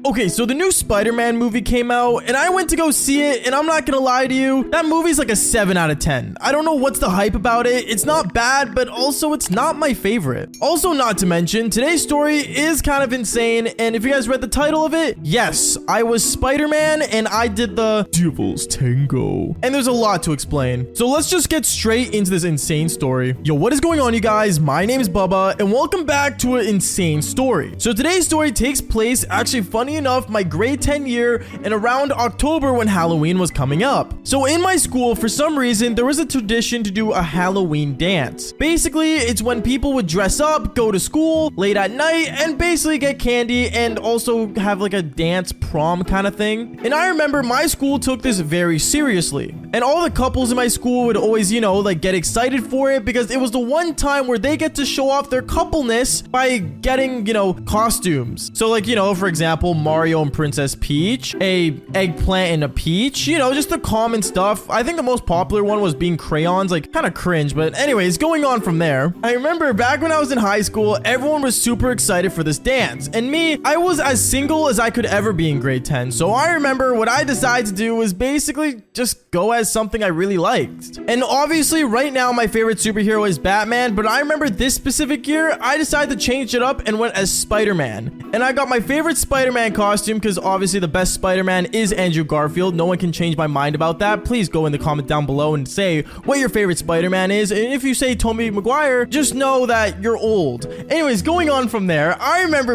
Okay, so the new Spider-Man movie came out, and I went to go see it, and I'm not gonna lie to you, that movie's like a 7 out of 10. I don't know what's the hype about it. It's not bad, but also it's not my favorite. Also, not to mention, today's story is kind of insane, and if you guys read the title of it, yes, I was Spider-Man, and I did the Devil's Tango. And there's a lot to explain. So let's just get straight into this insane story. Yo, what is going on, you guys? My name is Bubba, and welcome back to an insane story. So today's story takes place, actually funny enough, my grade 10 year and around October when Halloween was coming up. So in my school, for some reason, there was a tradition to do a Halloween dance. Basically, it's when people would dress up, go to school late at night, and basically get candy and also have like a dance prom kind of thing. And I remember my school took this very seriously. And all the couples in my school would always, like get excited for it because it was the one time where they get to show off their coupleness by getting, costumes. So like, for example, Mario and Princess Peach, a eggplant and a peach, just the common stuff. I think the most popular one was being crayons, like kind of cringe, but anyways, going on from there. I remember back when I was in high school, everyone was super excited for this dance. And me, I was as single as I could ever be in grade 10. So I remember what I decided to do was basically just go as something I really liked. And obviously right now my favorite superhero is Batman, but I remember this specific year, I decided to change it up and went as Spider-Man. And I got my favorite Spider-Man costume because obviously the best Spider-Man is Andrew Garfield. No one can change my mind about that. Please go in the comment down below and say what your favorite Spider-Man is. And if you say Tobey Maguire, just know that you're old. Anyways, going on from there, I remember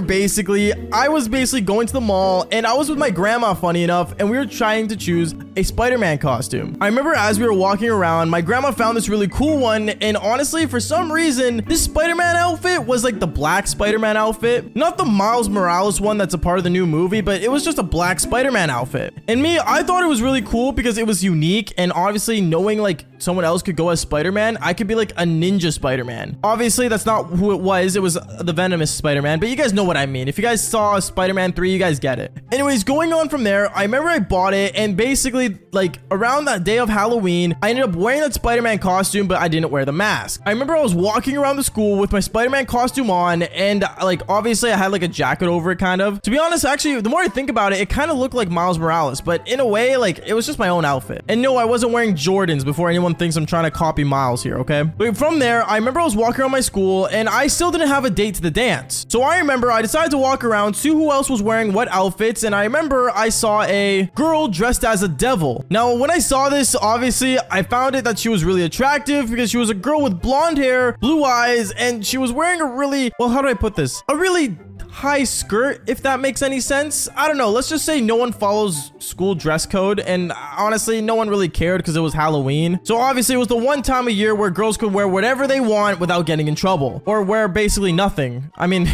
I was basically going to the mall and I was with my grandma, funny enough, and we were trying to choose a Spider-Man costume. I remember as we were walking around, my grandma found this really cool one, and honestly, for some reason, this Spider-Man outfit was like the black Spider-Man outfit. Not the Miles Morales one that's a part of the new movie, but it was just a black Spider-Man outfit. And me, I thought it was really cool because it was unique, and obviously knowing like someone else could go as Spider-Man, I could be like a ninja Spider-Man. Obviously, that's not who it was the venomous Spider-Man, but you guys know what I mean. If you guys saw Spider-Man 3, you guys get it. Anyways, going on from there, I remember I bought it, and basically like around that day of Halloween, I ended up wearing that Spider-Man costume, but I didn't wear the mask. I remember I was walking around the school with my Spider-Man costume on, and like obviously I had like a jacket over it kind of. To be honest, actually, the more I think about it, it kind of looked like Miles Morales, but in a way, like it was just my own outfit. And no, I wasn't wearing Jordans before anyone thinks I'm trying to copy Miles here, okay? But from there, I remember I was walking around my school and I still didn't have a date to the dance. So I remember I decided to walk around, see who else was wearing what outfits, and I remember I saw a girl dressed as a devil. Now, when I saw this, obviously, I found it that she was really attractive because she was a girl with blonde hair, blue eyes, and she was wearing a really, well, how do I put this? A really high skirt, if that makes any sense. I don't know. Let's just say no one follows school dress code, and honestly, no one really cared because it was Halloween. So obviously, it was the one time a year where girls could wear whatever they want without getting in trouble, or wear basically nothing. I mean,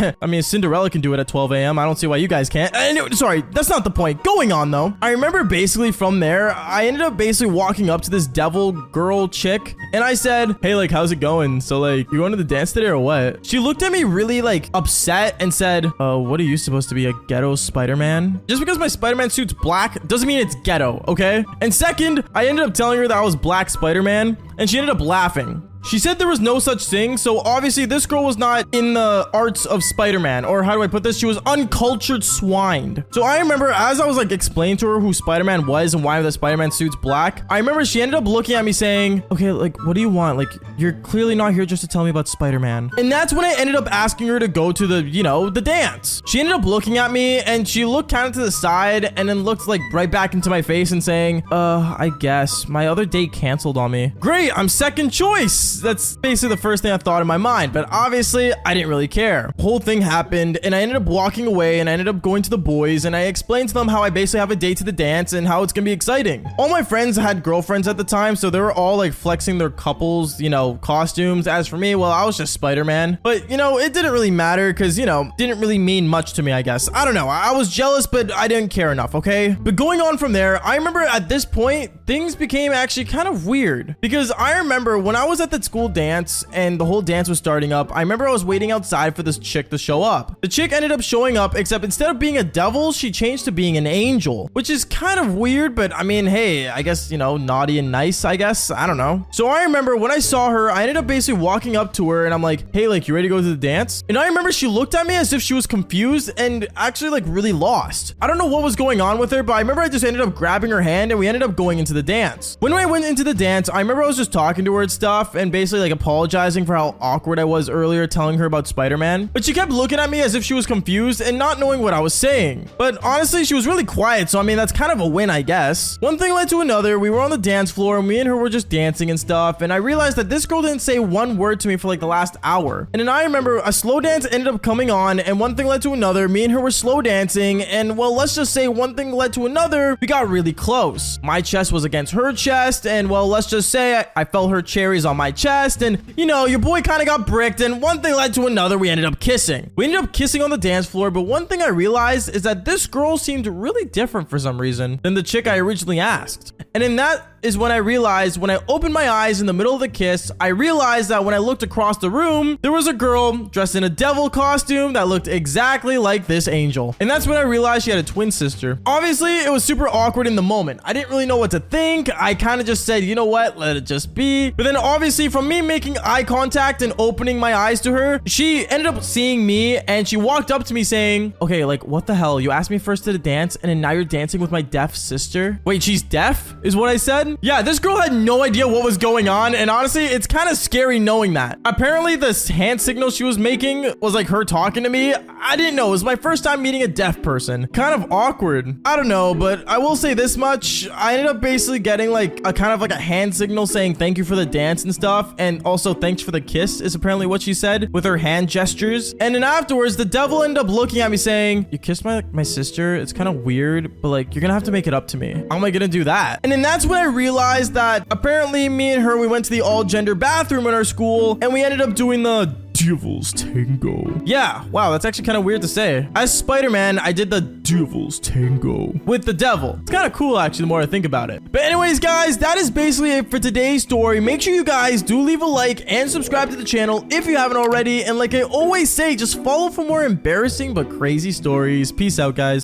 Cinderella can do it at 12 a.m. I don't see why you guys can't. Sorry, that's not the point. Going on though, I remember basically from there, I ended up basically walking up to this devil girl chick, and I said, "Hey, like, how's it going? So like, you going to the dance today or what?" She looked at me really like upset and said, what are you supposed to be, a ghetto Spider-Man? Just because my Spider-Man suit's black doesn't mean it's ghetto, okay? And second, I ended up telling her that I was black Spider-Man, and she ended up laughing. She said there was no such thing, so obviously this girl was not in the arts of Spider-Man, or how do I put this? She was uncultured swined. So I remember as I was like explaining to her who Spider-Man was and why the Spider-Man suit's black, I remember she ended up looking at me saying, "Okay, like, what do you want? Like, you're clearly not here just to tell me about Spider-Man." And that's when I ended up asking her to go to the, the dance. She ended up looking at me and she looked kind of to the side and then looked like right back into my face and saying, I guess my other date canceled on me. Great, I'm second choice. That's basically the first thing I thought in my mind, but obviously I didn't really care. The whole thing happened and I ended up walking away and I ended up going to the boys and I explained to them how I basically have a date to the dance and how it's gonna be exciting. All my friends had girlfriends at the time, so they were all like flexing their couples, costumes. As for me, well, I was just Spider-Man, but it didn't really matter because, didn't really mean much to me, I guess. I don't know. I was jealous, but I didn't care enough, okay? But going on from there, I remember at this point, things became actually kind of weird because I remember when I was at the school dance and the whole dance was starting up, I remember I was waiting outside for this chick to show up. The chick ended up showing up, except instead of being a devil, she changed to being an angel, which is kind of weird, but I mean, hey, I guess, you know, naughty and nice, I guess. I don't know. So I remember when I saw her, I ended up basically walking up to her and I'm like, hey, like, you ready to go to the dance? And I remember she looked at me as if she was confused and actually like really lost. I don't know what was going on with her, but I remember I just ended up grabbing her hand and we ended up going into the dance. When I went into the dance, I remember I was just talking to her and stuff and basically like apologizing for how awkward I was earlier telling her about Spider-Man. But she kept looking at me as if she was confused and not knowing what I was saying. But honestly, she was really quiet, so I mean, that's kind of a win, I guess. One thing led to another. We were on the dance floor and me and her were just dancing and stuff, and I realized that this girl didn't say one word to me for like the last hour. And then I remember a slow dance ended up coming on, and one thing led to another. Me and her were slow dancing, and well, let's just say one thing led to another. We got really close. My chest was against her chest, and well, let's just say I felt her cherries on my chest, and you know, your boy kind of got bricked, and one thing led to another. We ended up kissing. We ended up kissing on the dance floor, but one thing I realized is that this girl seemed really different for some reason than the chick I originally asked. And in that is when I realized, when I opened my eyes in the middle of the kiss, I realized that when I looked across the room, there was a girl dressed in a devil costume that looked exactly like this angel. And that's when I realized she had a twin sister. Obviously, it was super awkward in the moment. I didn't really know what to think. I kind of just said, you know what, let it just be. But then obviously from me making eye contact and opening my eyes to her, she ended up seeing me and she walked up to me saying, okay, like, what the hell? You asked me first to the dance and then now you're dancing with my deaf sister? Wait, she's deaf is what I said? Yeah, this girl had no idea what was going on, and honestly, it's kind of scary knowing that. Apparently, this hand signal she was making was like her talking to me. I didn't know. It was my first time meeting a deaf person. Kind of awkward. I don't know, but I will say this much. I ended up basically getting like a kind of like a hand signal saying thank you for the dance and stuff, and also thanks for the kiss is apparently what she said with her hand gestures. And then afterwards, the devil ended up looking at me saying, you kissed my sister? It's kind of weird, but like, you're gonna have to make it up to me. How am I gonna do that? And then that's when I realized that apparently me and her, we went to the all-gender bathroom in our school and we ended up doing the Devil's Tango. Yeah, wow, that's actually kind of weird to say. As Spider-Man, I did the Devil's Tango with the devil. It's kind of cool, actually, the more I think about it. But anyways, guys, that is basically it for today's story. Make sure you guys do leave a like and subscribe to the channel if you haven't already. And like I always say, just follow for more embarrassing but crazy stories. Peace out, guys.